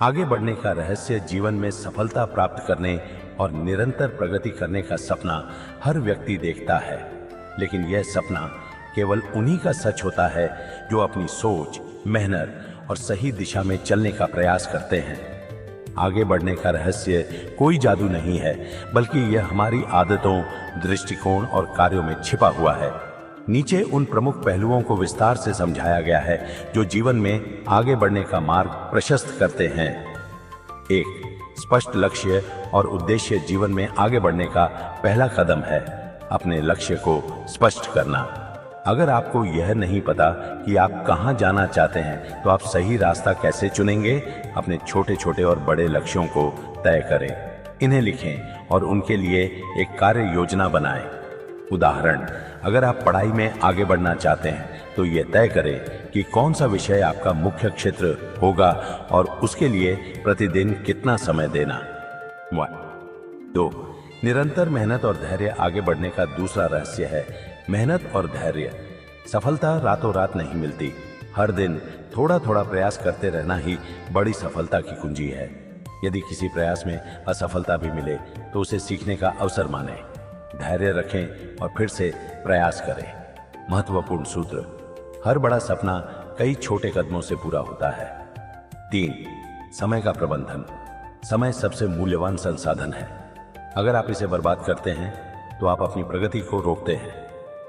आगे बढ़ने का रहस्य जीवन में सफलता प्राप्त करने और निरंतर प्रगति करने का सपना हर व्यक्ति देखता है, लेकिन यह सपना केवल उन्हीं का सच होता है जो अपनी सोच, मेहनत और सही दिशा में चलने का प्रयास करते हैं। आगे बढ़ने का रहस्य कोई जादू नहीं है, बल्कि यह हमारी आदतों, दृष्टिकोण और कार्यों में छिपा हुआ है। नीचे उन प्रमुख पहलुओं को विस्तार से समझाया गया है जो जीवन में आगे बढ़ने का मार्ग प्रशस्त करते हैं। 1. स्पष्ट लक्ष्य और उद्देश्य जीवन में आगे बढ़ने का पहला कदम है। अपने लक्ष्य को स्पष्ट करना। अगर आपको यह नहीं पता कि आप कहां जाना चाहते हैं, तो आप सही रास्ता कैसे चुनेंगे? अपने छोटे छोटे और बड़े लक्ष्यों को तय करें, इन्हें लिखें और उनके लिए एक कार्य योजना बनाएं। उदाहरण, अगर आप पढ़ाई में आगे बढ़ना चाहते हैं, तो यह तय करें कि कौन सा विषय आपका मुख्य क्षेत्र होगा और उसके लिए प्रतिदिन कितना समय देना। 2. निरंतर मेहनत और धैर्य आगे बढ़ने का दूसरा रहस्य है। मेहनत और धैर्य। सफलता रातों रात नहीं मिलती। हर दिन थोड़ा थोड़ा प्रयास करते रहना ही बड़ी सफलता की कुंजी है। यदि किसी प्रयास में असफलता भी मिले, तो उसे सीखने का अवसर मानें। धैर्य रखें और फिर से प्रयास करें। महत्वपूर्ण सूत्र: हर बड़ा सपना कई छोटे कदमों से पूरा होता है। 3. समय का प्रबंधन। समय सबसे मूल्यवान संसाधन है। अगर आप इसे बर्बाद करते हैं, तो आप अपनी प्रगति को रोकते हैं।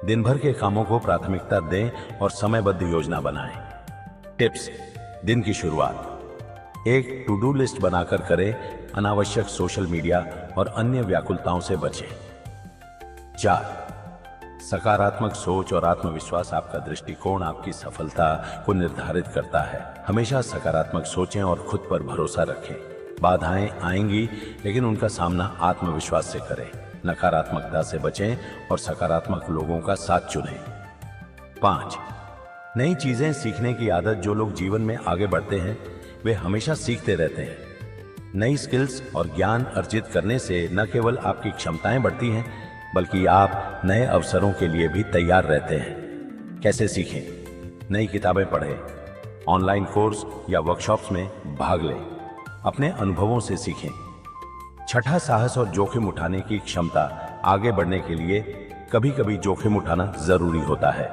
दिन भर के कामों को प्राथमिकता दें और समयबद्ध योजना बनाएं। टिप्स: दिन की शुरुआत एक टू डू लिस्ट बनाकर करें। अनावश्यक सोशल मीडिया और अन्य व्याकुलताओं से बचें। 4. सकारात्मक सोच और आत्मविश्वास। आपका दृष्टिकोण आपकी सफलता को निर्धारित करता है। हमेशा सकारात्मक सोचें और खुद पर भरोसा रखें। बाधाएं आएंगी, लेकिन उनका सामना आत्मविश्वास से करें। नकारात्मकता से बचें और सकारात्मक लोगों का साथ चुनें। 5. नई चीजें सीखने की आदत। जो लोग जीवन में आगे बढ़ते हैं, वे हमेशा सीखते रहते हैं। नई स्किल्स और ज्ञान अर्जित करने से न केवल आपकी क्षमताएं बढ़ती हैं, बल्कि आप नए अवसरों के लिए भी तैयार रहते हैं। कैसे सीखें? नई किताबें पढ़ें, ऑनलाइन कोर्स या वर्कशॉप्स में भाग लें, अपने अनुभवों से सीखें। 6. साहस और जोखिम उठाने की क्षमता। आगे बढ़ने के लिए कभी कभी जोखिम उठाना जरूरी होता है।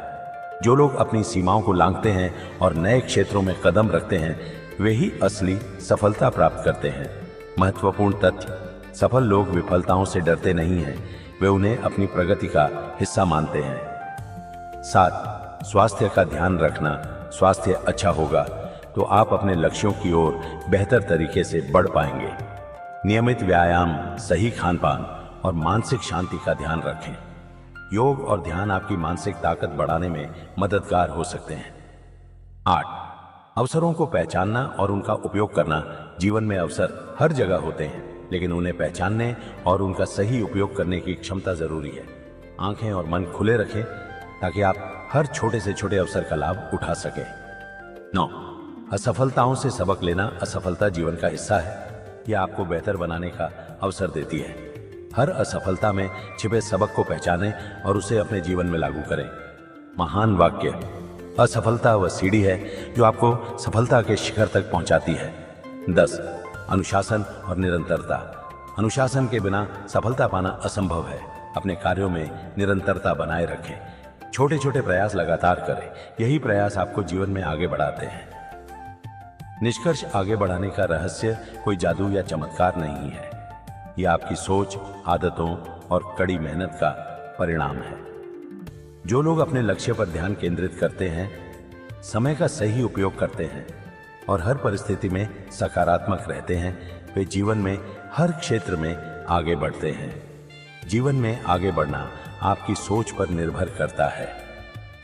जो लोग अपनी सीमाओं को लांघते हैं और नए क्षेत्रों में कदम रखते हैं, वे ही असली सफलता प्राप्त करते हैं। महत्वपूर्ण तथ्य: सफल लोग विफलताओं से डरते नहीं हैं, वे उन्हें अपनी प्रगति का हिस्सा मानते हैं। 7. स्वास्थ्य का ध्यान रखना। स्वास्थ्य अच्छा होगा तो आप अपने लक्ष्यों की ओर बेहतर तरीके से बढ़ पाएंगे। नियमित व्यायाम, सही खान-पान और मानसिक शांति का ध्यान रखें। योग और ध्यान आपकी मानसिक ताकत बढ़ाने में मददगार हो सकते हैं। 8. अवसरों को पहचानना और उनका उपयोग करना। जीवन में अवसर हर जगह होते हैं, लेकिन उन्हें पहचानने और उनका सही उपयोग करने की क्षमता जरूरी है। आंखें और मन खुले रखें ताकि आप हर छोटे से छोटे अवसर का लाभ उठा सकें। 9. असफलताओं से सबक लेना। असफलता जीवन का हिस्सा है। यह आपको बेहतर बनाने का अवसर देती है। हर असफलता में छिपे सबक को पहचानें और उसे अपने जीवन में लागू करें। महान वाक्य: असफलता वह सीढ़ी है जो आपको सफलता के शिखर तक पहुंचाती है। 10. अनुशासन और निरंतरता। अनुशासन के बिना सफलता पाना असंभव है। अपने कार्यों में निरंतरता बनाए रखें। छोटे छोटे प्रयास लगातार करें। यही प्रयास आपको जीवन में आगे बढ़ाते हैं। निष्कर्ष: आगे बढ़ाने का रहस्य कोई जादू या चमत्कार नहीं है। यह आपकी सोच, आदतों और कड़ी मेहनत का परिणाम है। जो लोग अपने लक्ष्य पर ध्यान केंद्रित करते हैं, समय का सही उपयोग करते हैं और हर परिस्थिति में सकारात्मक रहते हैं, वे जीवन में हर क्षेत्र में आगे बढ़ते हैं। जीवन में आगे बढ़ना आपकी सोच पर निर्भर करता है।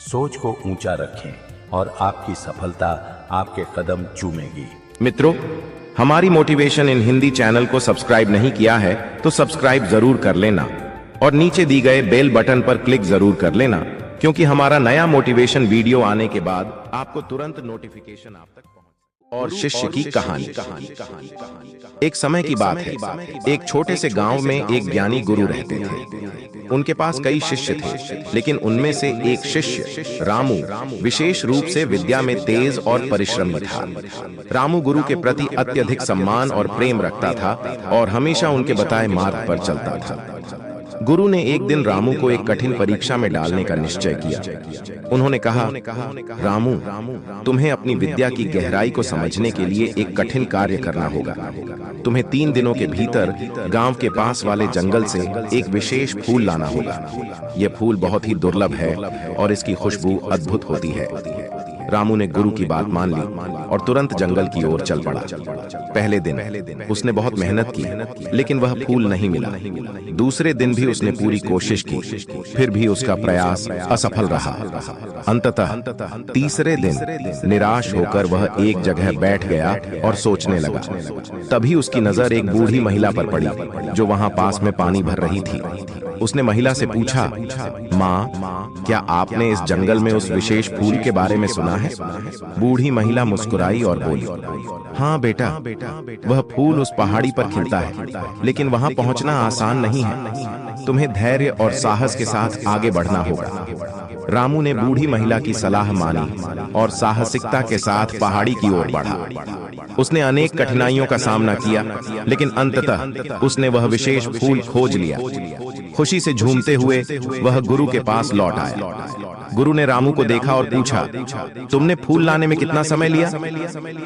सोच को ऊंचा रखें और आपकी सफलता आपके कदम चूमेगी। मित्रों, हमारी मोटिवेशन इन हिंदी चैनल को सब्सक्राइब नहीं किया है तो सब्सक्राइब जरूर कर लेना और नीचे दी गए बेल बटन पर क्लिक जरूर कर लेना, क्योंकि हमारा नया मोटिवेशन वीडियो आने के बाद आपको तुरंत नोटिफिकेशन आप तक पहुंचे। और शिष्य की कहानी। एक समय की बात है, एक छोटे से गांव में एक ज्ञानी गुरु रहते थे। उनके पास कई शिष्य थे, लेकिन उनमें से एक शिष्य रामू विशेष रूप से विद्या में तेज और परिश्रमी था। रामू गुरु के प्रति अत्यधिक सम्मान और प्रेम रखता था और हमेशा उनके बताए मार्ग पर चलता था। गुरु ने एक दिन रामू को एक कठिन परीक्षा में डालने का निश्चय किया। उन्होंने कहा, रामू, तुम्हें अपनी विद्या की गहराई को समझने के लिए एक कठिन कार्य करना होगा। तुम्हें 3 दिनों के भीतर गांव के पास वाले जंगल से एक विशेष फूल लाना होगा। यह फूल बहुत ही दुर्लभ है और इसकी खुशबू अद्भुत होती है। रामू ने गुरु की बात मान ली और तुरंत जंगल की ओर चल पड़ा। पहले दिन उसने बहुत मेहनत की, लेकिन वह फूल नहीं मिला। दूसरे दिन भी उसने पूरी कोशिश की, फिर भी उसका प्रयास असफल रहा। अंततः तीसरे दिन निराश होकर वह एक जगह बैठ गया और सोचने लगा। तभी उसकी नजर एक बूढ़ी महिला पर पड़ी, जो वहां पास में पानी भर रही थी। उसने महिला से पूछा, माँ, क्या आपने इस जंगल में उस विशेष फूल के बारे में सुना है? बूढ़ी महिला मुस्कुराई और बोली, हाँ बेटा, वह फूल उस पहाड़ी पर खिलता है, लेकिन वहां पहुंचना आसान नहीं है। तुम्हें धैर्य और साहस के साथ आगे बढ़ना होगा। रामू ने बूढ़ी महिला की सलाह मानी और साहसिकता के साथ पहाड़ी की ओर बढ़ा। उसने अनेक कठिनाइयों का सामना किया, लेकिन अंततः उसने वह विशेष फूल खोज लिया। खुशी से झूमते हुए वह गुरु के पास लौट आया। गुरु ने रामू को देखा और पूछा, तुमने फूल लाने में कितना समय लिया?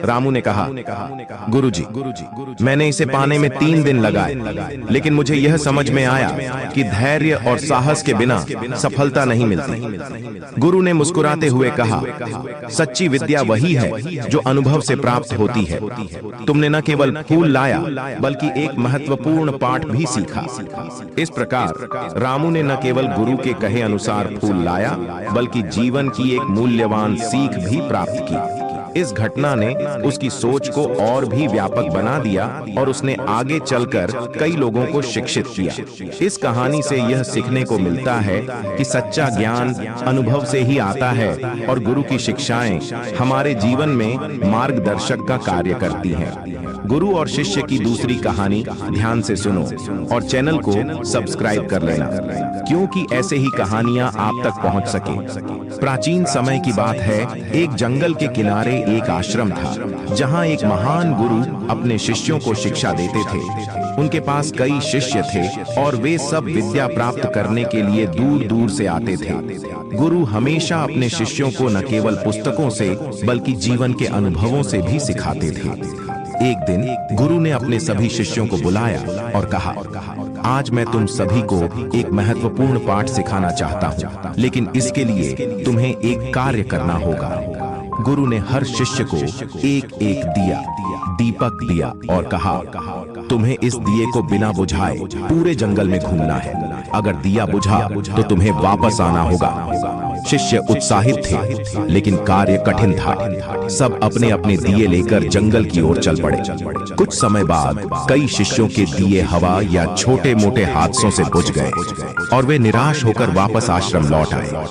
रामू ने कहा, गुरुजी, मैंने इसे पाने में 3 दिन लगाए, लेकिन मुझे यह समझ में आया कि धैर्य और साहस के बिना सफलता नहीं मिलती। गुरु ने मुस्कुराते हुए कहा, सच्ची विद्या वही है जो अनुभव से प्राप्त होती है। तुमने न केवल फूल लाया, बल्कि एक महत्वपूर्ण पाठ भी सीखा। इस प्रकार रामू ने न केवल गुरु के कहे अनुसार फूल लाया, बल्कि जीवन की एक मूल्यवान सीख भी प्राप्त की। इस घटना ने उसकी सोच को और भी व्यापक बना दिया और उसने आगे चलकर कई लोगों को शिक्षित किया। इस कहानी से यह सीखने को मिलता है कि सच्चा ज्ञान अनुभव से ही आता है और गुरु की शिक्षाएं हमारे जीवन में मार्गदर्शक का कार्य करती हैं। गुरु और शिष्य की दूसरी कहानी ध्यान से सुनो और चैनल को सब्सक्राइब कर लेना, क्योंकि ऐसे ही कहानियां आप तक पहुंच सके। प्राचीन समय की बात है, एक जंगल के किनारे एक आश्रम था, जहां एक महान गुरु अपने शिष्यों को शिक्षा देते थे। उनके पास कई शिष्य थे और वे सब विद्या प्राप्त करने के लिए दूर दूर से आते थे। गुरु हमेशा अपने शिष्यों को न केवल पुस्तकों से, बल्कि जीवन के अनुभवों से भी सिखाते थे। एक दिन गुरु ने अपने सभी शिष्यों को बुलाया और कहा, आज मैं तुम सभी को एक महत्वपूर्ण पाठ सिखाना चाहता हूँ, लेकिन इसके लिए तुम्हें एक कार्य करना होगा। गुरु ने हर शिष्य को एक एक दीपक दिया और कहा, तुम्हें इस दिए को बिना बुझाए पूरे जंगल में घूमना है। अगर दिया बुझा तो तुम्हें वापस आना होगा। शिष्य उत्साहित थे, लेकिन कार्य कठिन था। सब अपने अपने दिए लेकर जंगल की ओर चल पड़े। कुछ समय बाद कई शिष्यों के दिए हवा या छोटे मोटे हादसों से बुझ गए और वे निराश होकर वापस आश्रम लौट आए।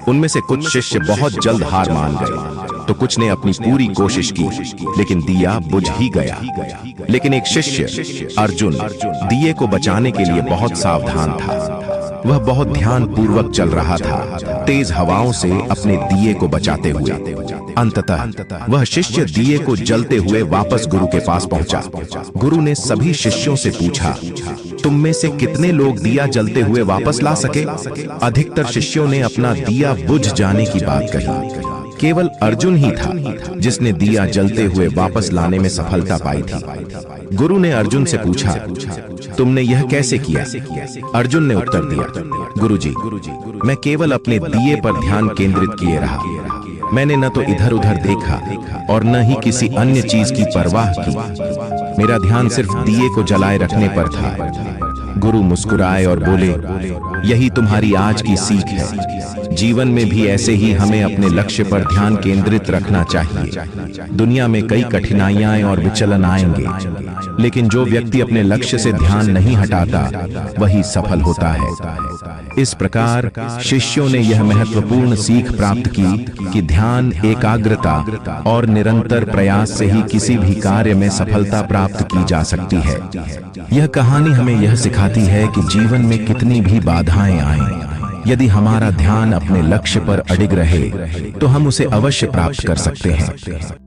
उनमें से कुछ शिष्य बहुत जल्द हार मान गए, तो कुछ ने अपनी पूरी कोशिश की, लेकिन दिया बुझ ही गया। लेकिन एक शिष्य अर्जुन दिए को बचाने के लिए बहुत सावधान था। वह बहुत ध्यान पूर्वक चल रहा था, तेज हवाओं से अपने दिए को बचाते हुए। अंततः वह शिष्य दिए को जलते हुए वापस गुरु के पास पहुंचा। गुरु ने सभी शिष्यों से पूछा, तुम में से कितने लोग दिया जलते हुए वापस ला सके? अधिकतर शिष्यों ने अपना दिया बुझ जाने की बात कही। केवल अर्जुन ही था जिसने दिया जलते हुए वापस लाने में सफलता पाई थी। गुरु ने अर्जुन से पूछा, तुमने यह कैसे किया? अर्जुन ने उत्तर दिया, गुरुजी, मैं केवल अपने दिए पर ध्यान केंद्रित किए रहा। मैंने न तो इधर उधर देखा और न ही किसी अन्य चीज की परवाह की। मेरा ध्यान सिर्फ दिए को जलाए रखने पर था। गुरु मुस्कुराए और बोले, यही तुम्हारी आज की सीख है। जीवन में भी ऐसे ही हमें अपने लक्ष्य पर ध्यान केंद्रित रखना चाहिए। दुनिया में कई कठिनाइयां और विचलन आएंगे, लेकिन जो व्यक्ति अपने लक्ष्य से ध्यान नहीं हटाता, वही सफल होता है। इस प्रकार शिष्यों ने यह महत्वपूर्ण सीख प्राप्त की कि ध्यान, एकाग्रता और निरंतर प्रयास से ही किसी भी कार्य में सफलता प्राप्त की जा सकती है। यह कहानी हमें यह सिखाती है कि जीवन में कितनी भी बाधाएं आएं, यदि हमारा ध्यान अपने लक्ष्य पर अडिग रहे तो हम उसे अवश्य प्राप्त कर सकते हैं।